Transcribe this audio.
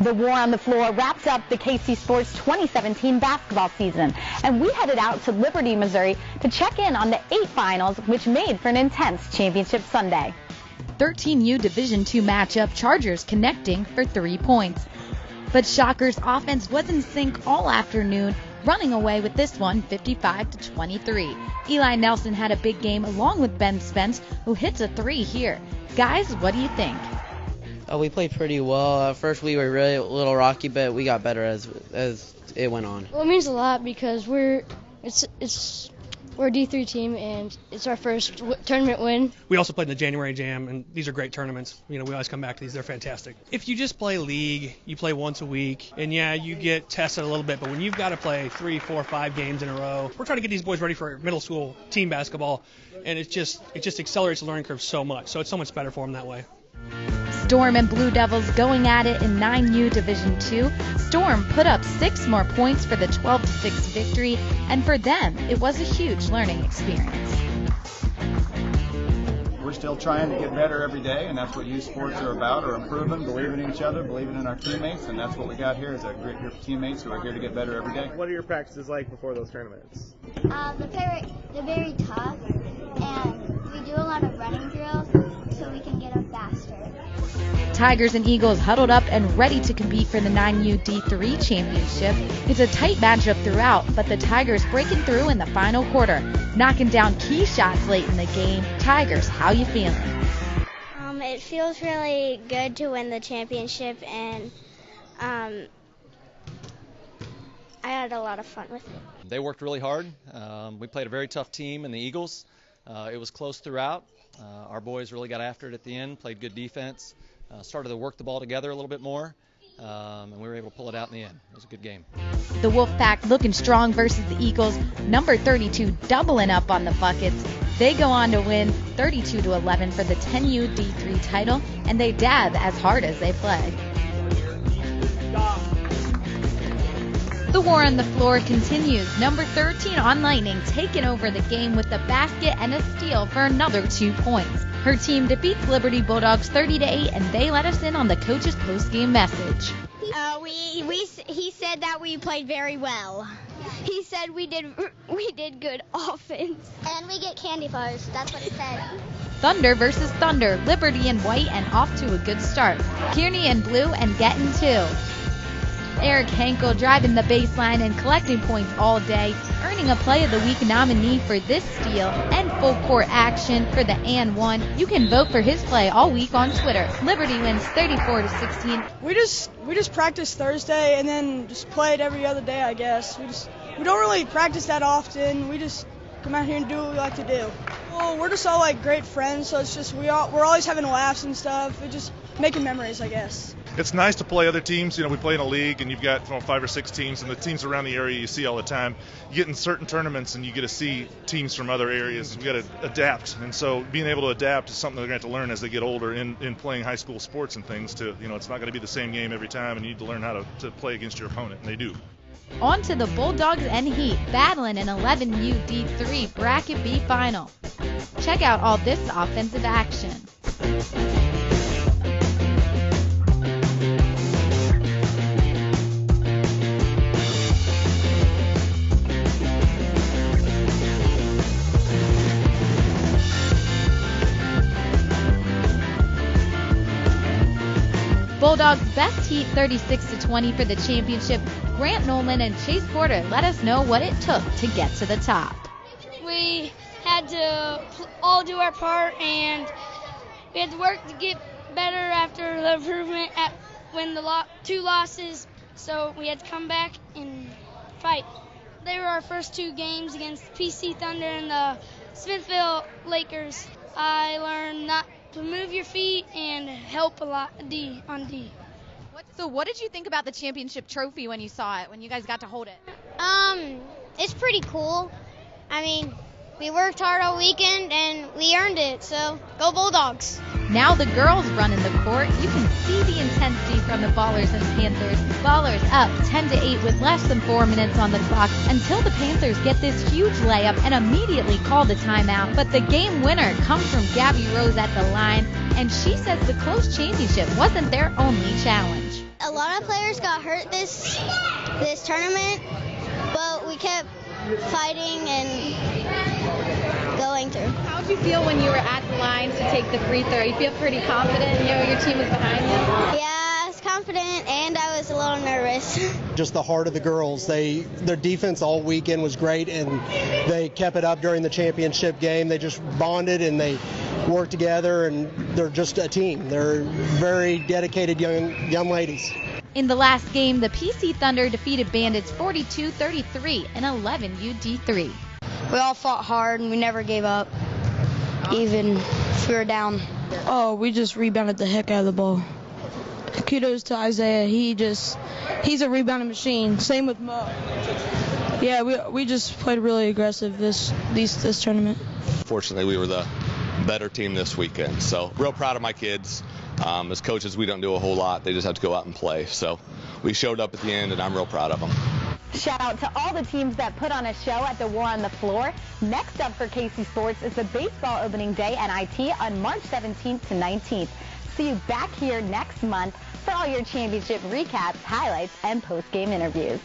The war on the floor wraps up the KC Sports 2017 basketball season, and we headed out to Liberty, Missouri to check in on the 8 finals, which made for an intense championship Sunday. 13U Division II matchup, Chargers connecting for 3 points. But Shockers' offense was in sync all afternoon, running away with this one 55-23. Eli Nelson had a big game along with Ben Spence, who hits a 3 here. Guys, what do you think? We played pretty well. At first we were really a little rocky, but we got better as it went on. Well, it means a lot because we're a D3 team and it's our first tournament win. We also played in the January Jam, and these are great tournaments. You know, we always come back to these. They're fantastic. If you just play league, you play once a week, and yeah, you get tested a little bit, but when you've got to play 3, 4, 5 games in a row, we're trying to get these boys ready for middle school team basketball, and it just accelerates the learning curve so much. So it's so much better for them that way. Storm and Blue Devils going at it in 9U Division II. Storm put up 6 more points for the 12-6 victory, and for them, it was a huge learning experience. We're still trying to get better every day, and that's what youth sports are about, are improving, believing in each other, believing in our teammates, and that's what we got here is a great group of teammates who are here to get better every day. What are your practices like before those tournaments? They're very tough, and we do a lot of running drills so we can get up faster. Tigers and Eagles huddled up and ready to compete for the 9U D3 championship. It's a tight matchup throughout, but the Tigers breaking through in the final quarter, knocking down key shots late in the game. Tigers, how you feeling? It feels really good to win the championship, and I had a lot of fun with it. They worked really hard. We played a very tough team in the Eagles. It was close throughout. Our boys really got after it at the end, played good defense, started to work the ball together a little bit more, and we were able to pull it out in the end. It was a good game. The WOLFPAC looking strong versus the Eagles. Number 32 doubling up on the buckets. They go on to win 32-11 for the 10U D3 title, and they dab as hard as they play. The war on the floor continues. Number 13 on Lightning taking over the game with a basket and a steal for another 2 points. Her team defeats Liberty Bulldogs 30-8, and they let us in on the coach's post-game message. He said that we played very well. He said we did good offense. And we get candy bars. That's what he said. Thunder versus Thunder. Liberty in white and off to a good start. Kearney in blue and getting 2. Eric Henkel driving the baseline and collecting points all day, earning a Play of the Week nominee for this steal and full court action for the and one. You can vote for his play all week on Twitter. Liberty wins 34-16. We just practice Thursday and then just play it every other day, I guess. We don't really practice that often. We just come out here and do what we like to do. Well, we're just all like great friends, so it's just we're always having laughs and stuff. We're just making memories, I guess. It's nice to play other teams. You know, we play in a league, and you've got 5 or 6 teams, and the teams around the area you see all the time. You get in certain tournaments, and you get to see teams from other areas. You got to adapt, and so being able to adapt is something they're going to have to learn as they get older in playing high school sports and things. It's not going to be the same game every time, and you need to learn how to play against your opponent, and they do. On to the Bulldogs and Heat, battling an 11U D3 Bracket B final. Check out all this offensive action. Bulldogs best Heat 36-20 for the championship. Grant Nolan and Chase Porter let us know what it took to get to the top. We had to all do our part, and we had to work to get better after the improvement when the 2 losses, so we had to come back and fight. They were our first 2 games against PC Thunder and the Smithville Lakers. I learned not to move your feet and help a lot on D. So what did you think about the championship trophy when you saw it, when you guys got to hold it? It's pretty cool. I mean, we worked hard all weekend and we earned it, so go Bulldogs. Now the girls running the court. You can see the intensity from the Ballers and Panthers. Ballers up 10-8 with less than 4 minutes on the clock until the Panthers get this huge layup and immediately call the timeout. But the game winner comes from Gabby Rose at the line. and she says the close championship wasn't their only challenge. A lot of players got hurt this tournament, but we kept fighting and going through. How did you feel when you were at the line to take the free throw? You feel pretty confident, you know, your team is behind you? Yeah, I was confident and I was a little nervous. Just the heart of the girls. Their defense all weekend was great, and they kept it up during the championship game. They just bonded and they worked together, and they're just a team. They're very dedicated young ladies. In the last game, the PC Thunder defeated Bandits 42-33 in 11 UD3. We all fought hard and we never gave up, even if we were down. Oh, we just rebounded the heck out of the ball. Kudos to Isaiah. He's a rebounding machine. Same with Mo. Yeah, we just played really aggressive this tournament. Fortunately, we were the better team this weekend. So real proud of my kids. As coaches, we don't do a whole lot. They just have to go out and play. So we showed up at the end, and I'm real proud of them. Shout out to all the teams that put on a show at the War on the Floor. Next up for KC Sports is the baseball opening day at IT on March 17th to 19th. See you back here next month for all your championship recaps, highlights, and post-game interviews.